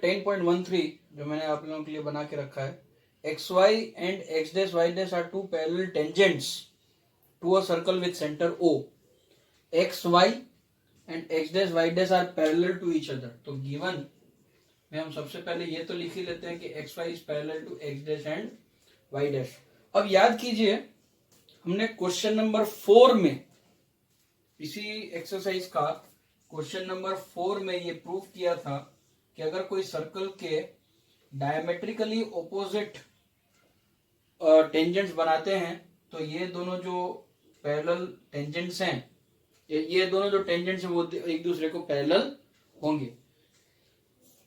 10.13 जो मैंने आप लोगों के लिए बना के रखा है, x Y and x dash Y dash are to parallel tangents to a circle with centre O. X Y and x dash Y dash are parallel to each other. तो गिवन में हम सबसे पहले ये तो लिख ही लेते हैं कि X Y is parallel to X dash and Y dash. अब याद कीजिए, हमने क्वेश्चन नंबर 4 में, इसी एक्सरसाइज का क्वेश्चन नंबर 4 में ये प्रूव किया था कि अगर कोई सर्कल के डायमेट्रिकली ऑपोजिट टेंजेंट्स बनाते हैं तो ये दोनों जो पैरेलल टेंजेंट्स हैं, ये दोनों जो टेंजेंट्स हैं वो एक दूसरे को पैरेलल होंगे.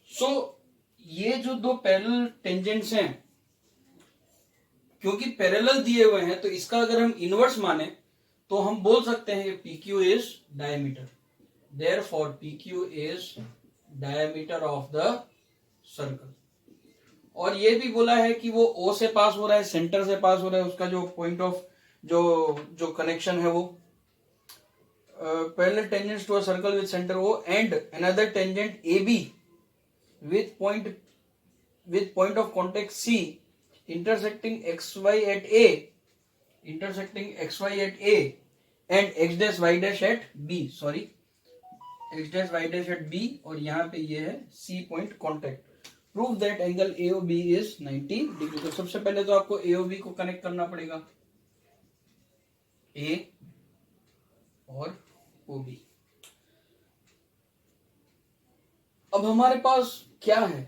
सो ये जो दो पैरेलल टेंजेंट्स हैं, क्योंकि पैरेलल दिए हुए हैं, तो इसका अगर हम इनवर्स माने तो हम बोल सकते हैं कि PQ is diameter. Therefore PQ is diameter of the circle. और ये भी बोला है कि वो O से पास हो रहा है, सेंटर से पास हो रहा है, उसका जो पॉइंट ऑफ जो कनेक्शन है वो parallel tangents to a circle with centre O and another tangent AB with point of contact C intersecting xy at A and x dash y dash at B. Sorry, x dash y dash at B, और यहाँ पे ये है C point contact. Prove that angle AOB is 90 degree. तो सबसे पहले तो आपको AOB को कनेक्ट करना पड़ेगा, A और OB. अब हमारे पास क्या है?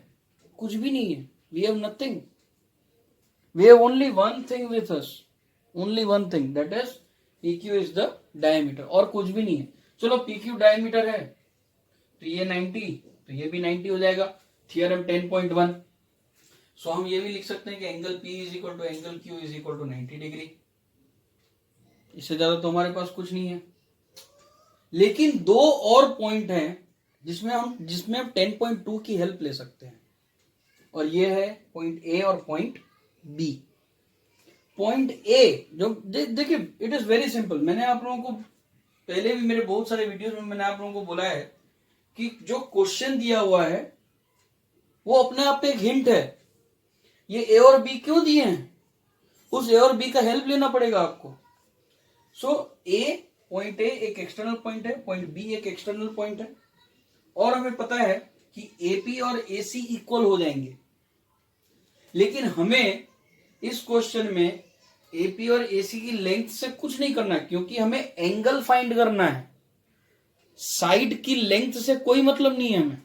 कुछ भी नहीं है. We have nothing. We have only one thing with us. Only one thing, that is PQ is the diameter. और कुछ भी नहीं है. चलो PQ डायमीटर है तो ये 90, तो ये भी 90 हो जाएगा. थियरम 10.1. सो हम ये भी लिख सकते हैं कि angle P is equal to angle Q is equal to 90 degree. इससे ज्यादा तो हमारे पास कुछ नहीं है. लेकिन दो और पॉइंट हैं जिसमें हम 10.2 की हेल्प ले सकते हैं, और ये है पॉइंट A और पॉइंट B. पॉइंट A जो देखिए, इट इज वेरी सिंपल. मैंने आप लोगों को पहले भी मेरे बहुत सारे वीडियोस में मैंने आप लोगों को बोला है कि जो क्वेश्चन दिया हुआ है वो अपने आप पे एक हिंट है. ये A और B क्यों दिए हैं, उस A और B का हेल्प लेना पड़ेगा आपको. सो पॉइंट A एक एक्सटर्नल पॉइंट है, पॉइंट B एक एक्सटर्नल पॉइंट है, और हमें पता है कि AP और AC इक्वल हो जाएंगे. लेकिन हमें इस क्वेश्चन में AP और AC की लेंथ से कुछ नहीं करना है, क्योंकि हमें एंगल फाइंड करना है. साइड की लेंथ से कोई मतलब नहीं है हमें.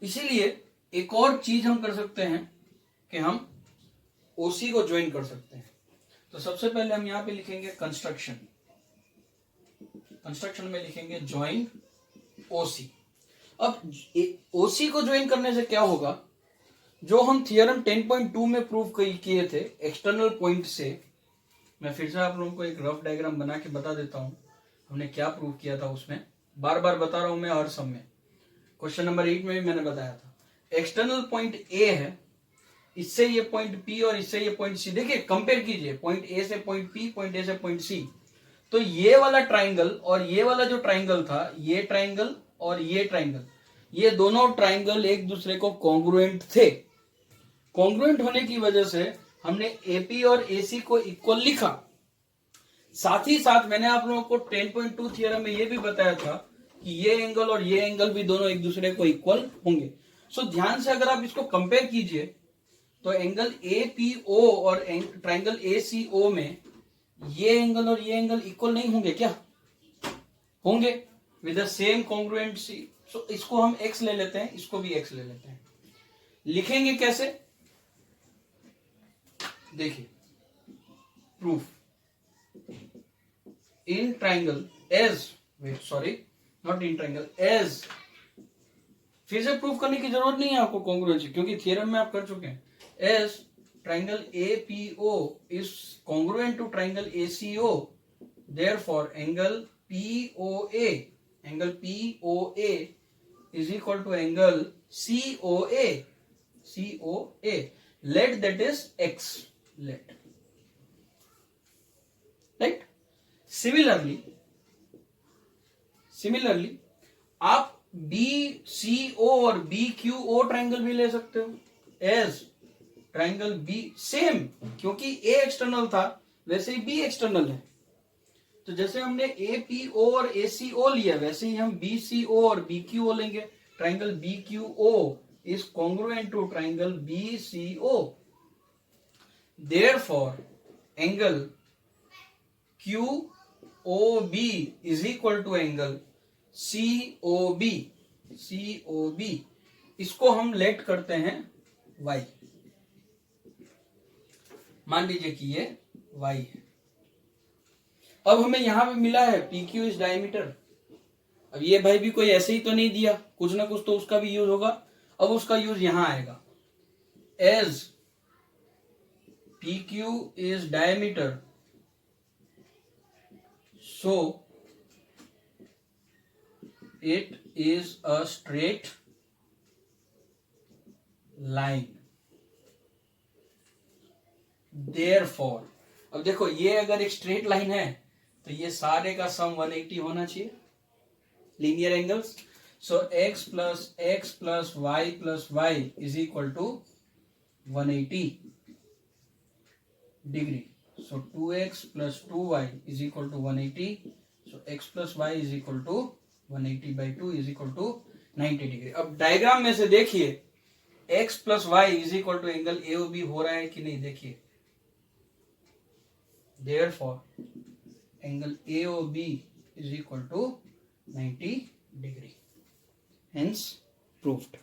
इसीलिए एक और चीज हम कर सकते हैं कि हम OC को ज्वाइन कर सकते हैं. तो सबसे पहले हम यहां पे लिखेंगे कंस्ट्रक्शन में लिखेंगे ज्वाइन OC. अब OC को ज्वाइन करने से क्या होगा, जो हम थियरम 10.2 में प्रूव किए थे एक्सटर्नल पॉइंट से. मैं फिर से आप लोगों को एक रफ डायग्राम बना के बता देता हूं हमने क्या प्रूव किया था. उसमें बार बार बता रहा हूं मैं हर सम में. क्वेश्चन नंबर 8 में भी मैंने बताया था. एक्सटर्नल पॉइंट A है, इससे ये पॉइंट P और इससे ये पॉइंट C. देखिए, कंपेयर कीजिए पॉइंट A से पॉइंट P, पॉइंट A से पॉइंट C. तो ये वाला ट्राइंगल और ये वाला जो ट्राइंगल था, ये ट्राइंगल और ये ट्राइंगल, ये दोनों ट्राइंगल एक दूसरे को कॉन्ग्रुएंट थे. कॉन्ग्रुएंट होने की वजह से हमने AP और AC को इक्वल लिखा. साथ ही साथ मैंने आप लोगों को 10.2 थियरम में ये भी बताया था कि ये एंगल और ये एंगल भी दोनों एक दूसरे को इक्वल होंगे. सो ध्यान से अगर आप इसको कंपेयर कीजिए तो एंगल APO और ट्राइंगल ACO में ये एंगल और ये एंगल इक्वल नहीं होंगे क्या? होंगे, विद द सेम कॉन्ग्रुएंसी. सो इसको हम x ले लेते हैं, इसको भी x ले लेते हैं. लिखेंगे कैसे, देखिए. Proof in triangle as, not in triangle as. फिर से प्रूफ करने की जरूरत नहीं है आपको कॉन्ग्रुएंसी, क्योंकि थियरम में आप कर चुके हैं. As triangle APO is congruent to triangle ACO, therefore angle POA is equal to angle COA. Let that is x. Let, right? Similarly आप बी सी ओ और बी क्यू ओ ट्राइंगल भी ले सकते हो एज ट्राइंगल बी सेम, क्योंकि ए external था वैसे ही B external है। तो जैसे हमने ए पी ओ और ए सी ओ लिया वैसे ही हम बी सी ओ और बी क्यू ओ लेंगे। Triangle B Q O is congruent to triangle B C O. Therefore angle Q O B is equal to angle C O B. C O B इसको हम late करते हैं y। मान लीजिए कि ये y है। अब हमें यहां पे मिला है पी क्यू इज डायमीटर। अब ये भाई भी कोई ऐसे ही तो नहीं दिया, कुछ ना कुछ तो उसका भी यूज होगा। अब उसका यूज यहां आएगा as P Q is diameter so it is a straight line therefore। अब देखो ये अगर एक स्ट्रेट लाइन है तो ये सारे का सम 180 होना चाहिए linear angles. So x plus Y is equal to 180 degree. So 2x plus 2y is equal to 180. So x plus y is equal to 180 by 2 is equal to 90 degree. अब diagram में से देखिए x plus y is equal to angle AOB हो रहा है कि नहीं, देखिए। Therefore angle AOB is equal to 90 degree. Hence proved।